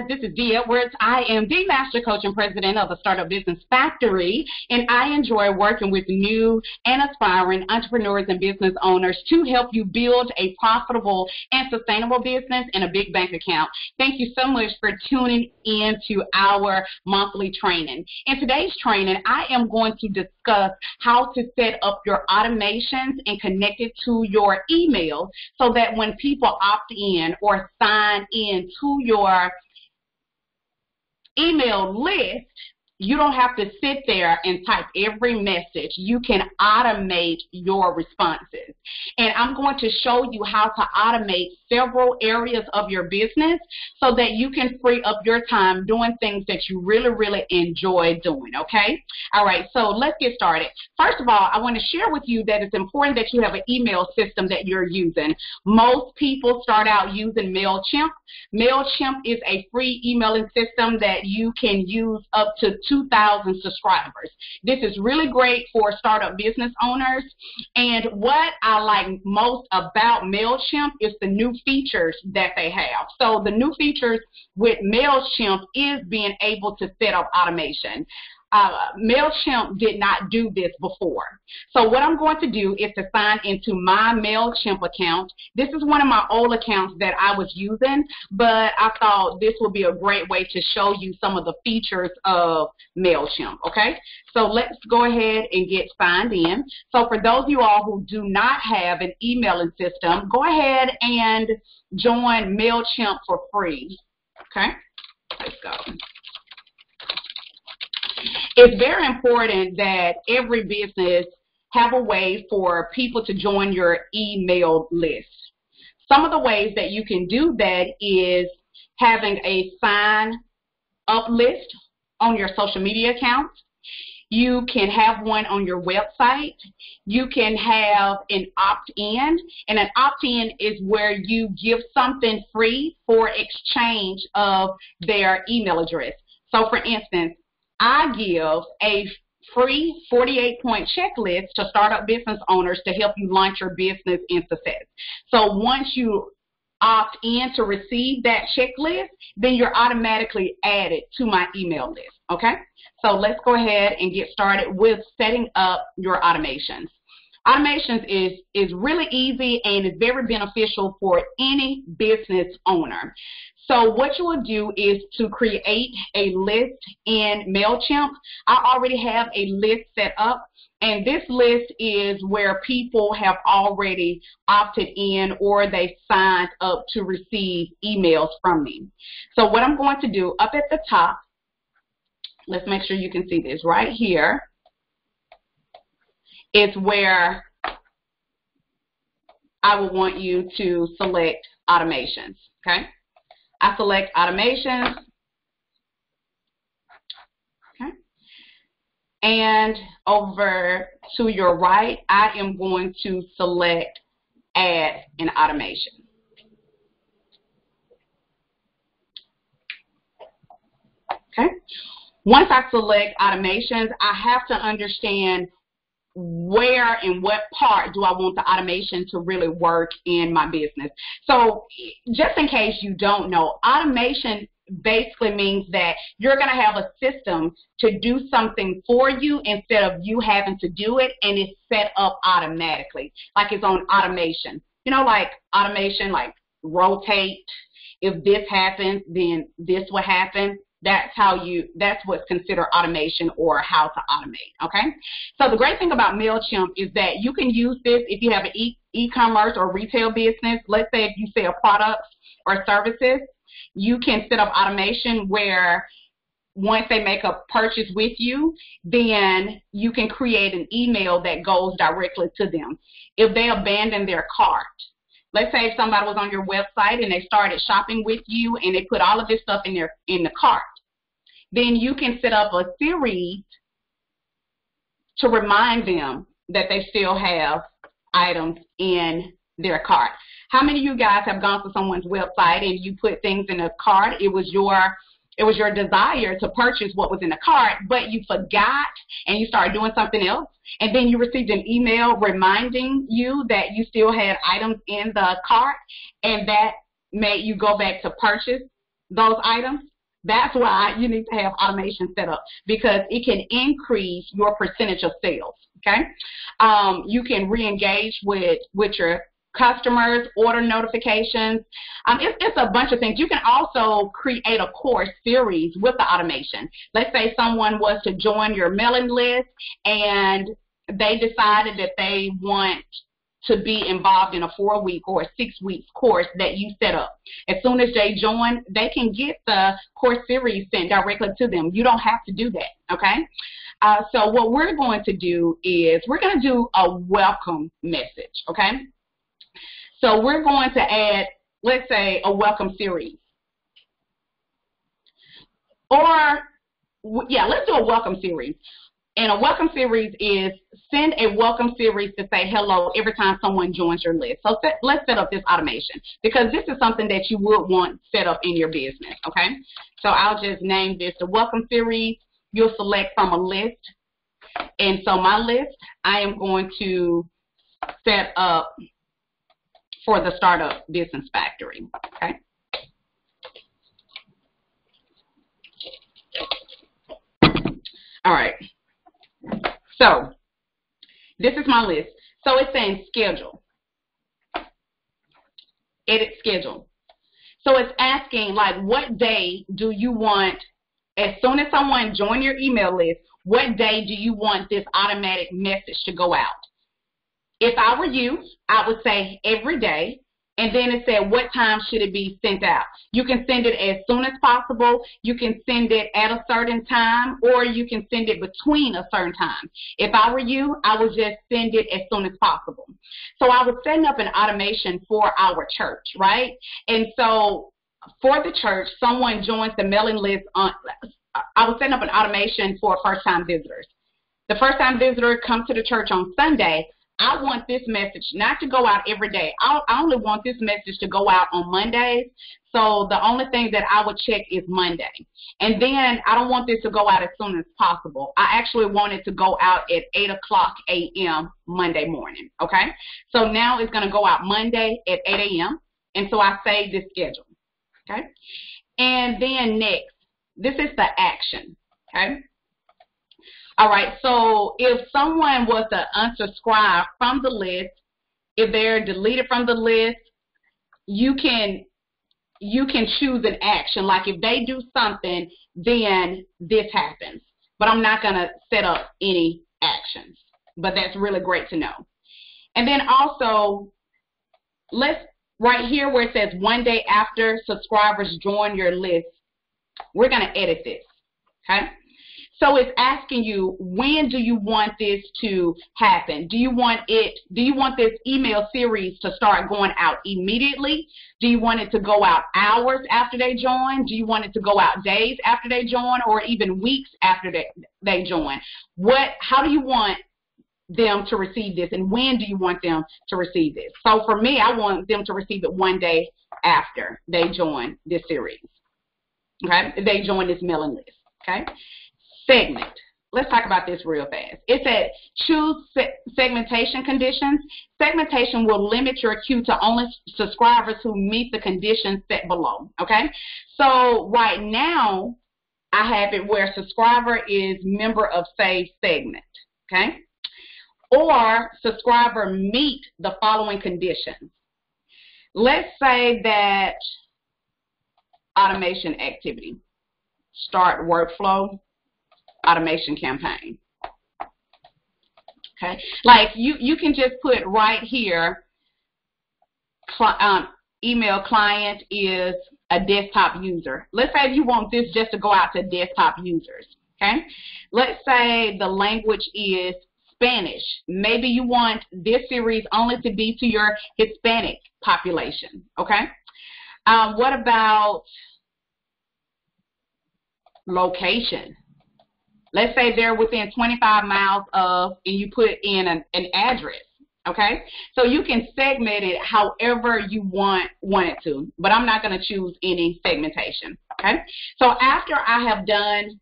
This is Dee Edwards. I am the Master Coach and President of the Startup Business Factory, and I enjoy working with new and aspiring entrepreneurs and business owners to help you build a profitable and sustainable business and a big bank account. Thank you so much for tuning in to our monthly training. In today's training, I am going to discuss how to set up your automations and connect it to your email so that when people opt in or sign in to your email list, you don't have to sit there and type every message. You can automate your responses. And I'm going to show you how to automate several areas of your business so that you can free up your time doing things that you really, really enjoy doing, okay? All right, so let's get started. First of all, I want to share with you that it's important that you have an email system that you're using. Most people start out using MailChimp. MailChimp is a free emailing system that you can use up to 2,000 subscribers. This is really great for startup business owners. And what I like most about MailChimp is the new features that they have. So the new features with MailChimp is being able to set up automation. MailChimp did not do this before. So what I'm going to do is to sign into my MailChimp account. This is one of my old accounts that I was using, but I thought this would be a great way to show you some of the features of MailChimp, okay? So let's go ahead and get signed in. So for those of you all who do not have an emailing system, go ahead and join MailChimp for free, okay? Let's go. It's very important that every business have a way for people to join your email list. Some of the ways that you can do that is having a sign up list on your social media accounts. You can have one on your website. You can have an opt-in, and an opt-in is where you give something free for exchange of their email address. So for instance, I give a free 48-point checklist to startup business owners to help you launch your business in success. So once you opt in to receive that checklist, then you're automatically added to my email list, okay? So let's go ahead and get started with setting up your automations. Automations is really easy and is very beneficial for any business owner. So what you will do is to create a list in MailChimp. I already have a list set up, and this list is where people have already opted in or they signed up to receive emails from me. So what I'm going to do up at the top, let's make sure you can see this right here, is where I would want you to select automations, okay? I select automations, okay? And over to your right, I am going to select add an automation. Okay? Once I select automations, I have to understand where and what part do I want the automation to really work in my business. So just in case you don't know, automation basically means that you're going to have a system to do something for you instead of you having to do it, and it's set up automatically, like it's on automation. You know, like automation, like rotate. If this happens, then this will happen. That's what's considered automation or how to automate, okay? So the great thing about MailChimp is that you can use this if you have an e-commerce or retail business. Let's say if you sell products or services, you can set up automation where once they make a purchase with you, then you can create an email that goes directly to them. If they abandon their cart, let's say if somebody was on your website and they started shopping with you and they put all of this stuff in the cart, then you can set up a series to remind them that they still have items in their cart. How many of you guys have gone to someone's website and you put things in a cart? It was your desire to purchase what was in the cart, but you forgot and you started doing something else, and then you received an email reminding you that you still had items in the cart, and that made you go back to purchase those items. That's why you need to have automation set up, because it can increase your percentage of sales, okay? You can re-engage with your customers, order notifications. It's a bunch of things. You can also create a course series with the automation. Let's say someone was to join your mailing list and they decided that they want to be involved in a 4-week or a 6-week course that you set up. As soon as they join, they can get the course series sent directly to them. You don't have to do that, okay? So what we're going to do is we're going to do a welcome message, okay? So we're going to add, let's say, a welcome series. Or, yeah, let's do a welcome series. And a welcome series is send a welcome series to say hello every time someone joins your list. So let's set up this automation, because this is something that you would want set up in your business, okay? So I'll just name this the welcome series. You'll select from a list. And so my list, I am going to set up for the Startup Business Factory, okay? All right. So this is my list. So it's saying schedule, edit schedule. So it's asking, like, what day do you want, as soon as someone joins your email list, what day do you want this automatic message to go out? If I were you, I would say every day. And then it said, what time should it be sent out? You can send it as soon as possible. You can send it at a certain time, or you can send it between a certain time. If I were you, I would just send it as soon as possible. So I was setting up an automation for our church, right? And so for the church, someone joins the mailing list on, I was setting up an automation for first-time visitors. The first-time visitor comes to the church on Sunday. I want this message not to go out every day. I only want this message to go out on Mondays. So the only thing that I would check is Monday. And then I don't want this to go out as soon as possible. I actually want it to go out at 8 o'clock a.m. Monday morning, okay? So now it's going to go out Monday at 8 a.m. And so I save this schedule, okay? And then next, this is the action, okay? All right, so if someone was to unsubscribe from the list, if they're deleted from the list, you can choose an action. Like if they do something, then this happens. But I'm not going to set up any actions. But that's really great to know. And then also, right here where it says 1 day after subscribers join your list, we're going to edit this, okay? So it's asking you, when do you want this to happen? Do you want this email series to start going out immediately? Do you want it to go out hours after they join? Do you want it to go out days after they join, or even weeks after they join? How do you want them to receive this, and when do you want them to receive this? So for me, I want them to receive it 1 day after they join this series, okay? They join this mailing list, okay? Segment. Let's talk about this real fast. It said choose segmentation conditions. Segmentation will limit your queue to only subscribers who meet the conditions set below, okay? So right now, I have it where subscriber is member of saved segment, okay? Or subscriber meet the following conditions. Let's say that automation activity, start workflow, automation campaign, okay? Like you can just put right here, email client is a desktop user. Let's say if you want this just to go out to desktop users, okay? Let's say the language is Spanish. Maybe you want this series only to be to your Hispanic population, okay? What about location? Let's say they're within 25 miles of, and you put in an address, okay? So you can segment it however you want it to, but I'm not going to choose any segmentation, okay? So after I have done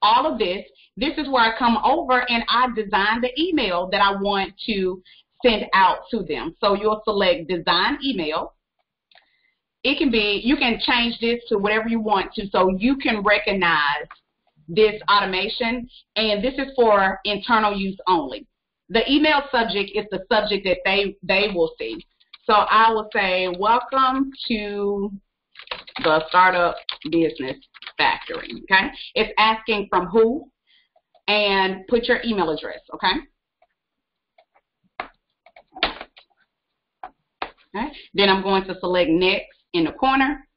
all of this, this is where I come over and I design the email that I want to send out to them. So you'll select design email, it can be, you can change this to whatever you want to so you can recognize this automation, and this is for internal use only. The email subject is the subject that they will see. So I will say, welcome to the Startup Business Factory, okay? It's asking from who, and put your email address, okay? Okay. Then I'm going to select next in the corner.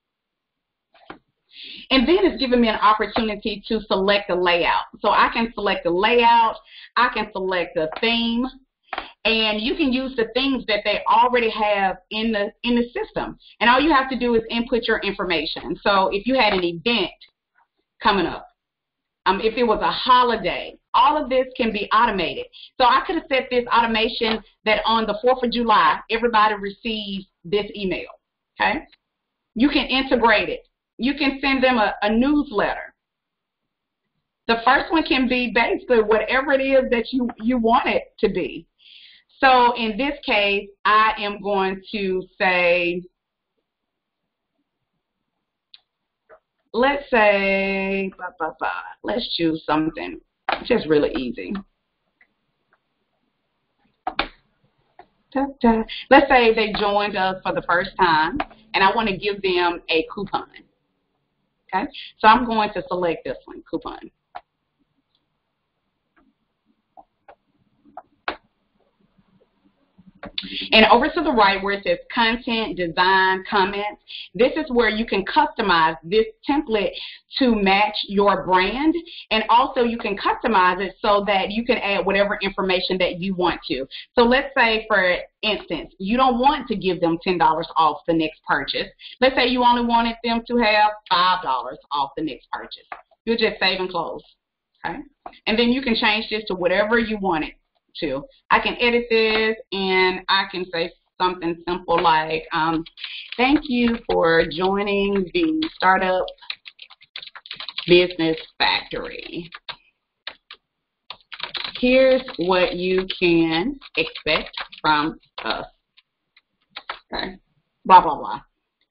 And then it's giving me an opportunity to select the layout. So I can select the layout, I can select the theme, and you can use the themes that they already have in the system. And all you have to do is input your information. So if you had an event coming up, if it was a holiday, all of this can be automated. So I could have set this automation that on the 4th of July, everybody receives this email, okay? You can integrate it. You can send them a newsletter. The first one can be basically whatever it is that you want it to be. So in this case, I am going to say, let's say, let's choose something just really easy. Let's say they joined us for the first time, and I want to give them a coupon. Okay, so I'm going to select this one, coupon. And over to the right where it says content, design, comments, this is where you can customize this template to match your brand, and also you can customize it so that you can add whatever information that you want to. So let's say, for instance, you don't want to give them $10 off the next purchase. Let's say you only wanted them to have $5 off the next purchase. You'll just save and close, okay? And then you can change this to whatever you want it to. I can edit this, and I can say something simple like, thank you for joining the Startup Business Factory. Here's what you can expect from us. Okay, blah, blah, blah.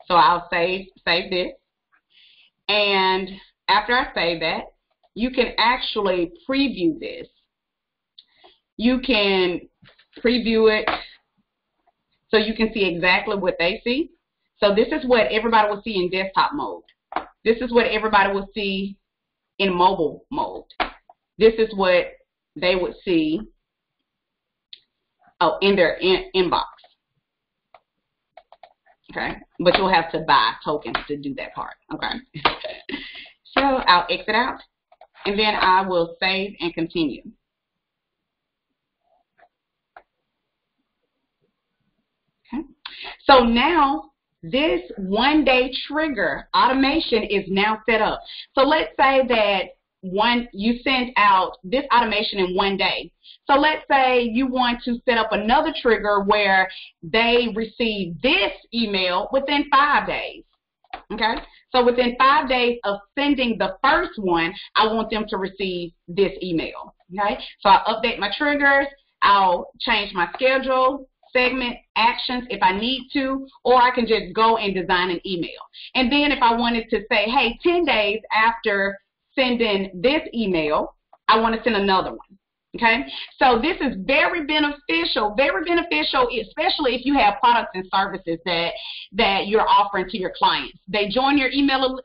So I'll save this, and after I save that, you can actually preview this. You can preview it so you can see exactly what they see. So this is what everybody will see in desktop mode. This is what everybody will see in mobile mode. This is what they would see in their inbox. Okay, but you'll have to buy tokens to do that part. Okay, so I'll exit out, and then I will save and continue. So now this one-day trigger automation is now set up. So let's say that you send out this automation in 1 day. So let's say you want to set up another trigger where they receive this email within 5 days. Okay? So within 5 days of sending the first one, I want them to receive this email. Okay? So I'll update my triggers. I'll change my schedule, segment, actions if I need to, or I can just go and design an email. And then if I wanted to say, hey, 10 days after sending this email, I want to send another one. Okay, so this is very beneficial, especially if you have products and services that you're offering to your clients. They join your email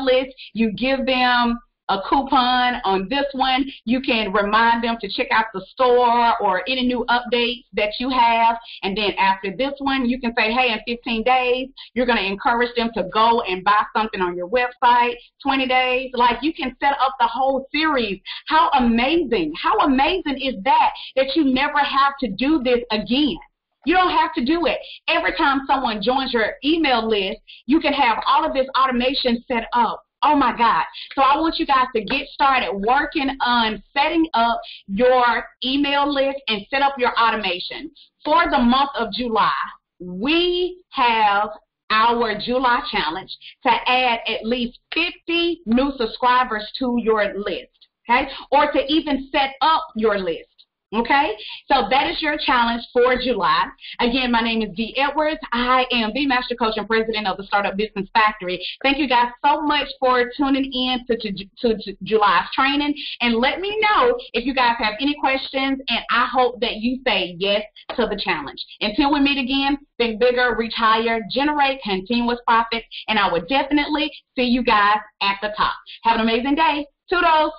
list, you give them a coupon on this one. You can remind them to check out the store or any new updates that you have. And then after this one, you can say, hey, in 15 days, you're going to encourage them to go and buy something on your website. 20 days, like you can set up the whole series. How amazing is that you never have to do this again. You don't have to do it. Every time someone joins your email list, you can have all of this automation set up. Oh my God. So I want you guys to get started working on setting up your email list and set up your automation. For the month of July, we have our July challenge to add at least 50 new subscribers to your list, okay? Or to even set up your list. Okay, so that is your challenge for July. Again, my name is Dee Edwards. I am the Master Coach and President of the Startup Business Factory. Thank you guys so much for tuning in to July's training. And let me know if you guys have any questions, and I hope that you say yes to the challenge. Until we meet again, think bigger, reach higher, generate continuous profit, and I will definitely see you guys at the top. Have an amazing day. Toodles.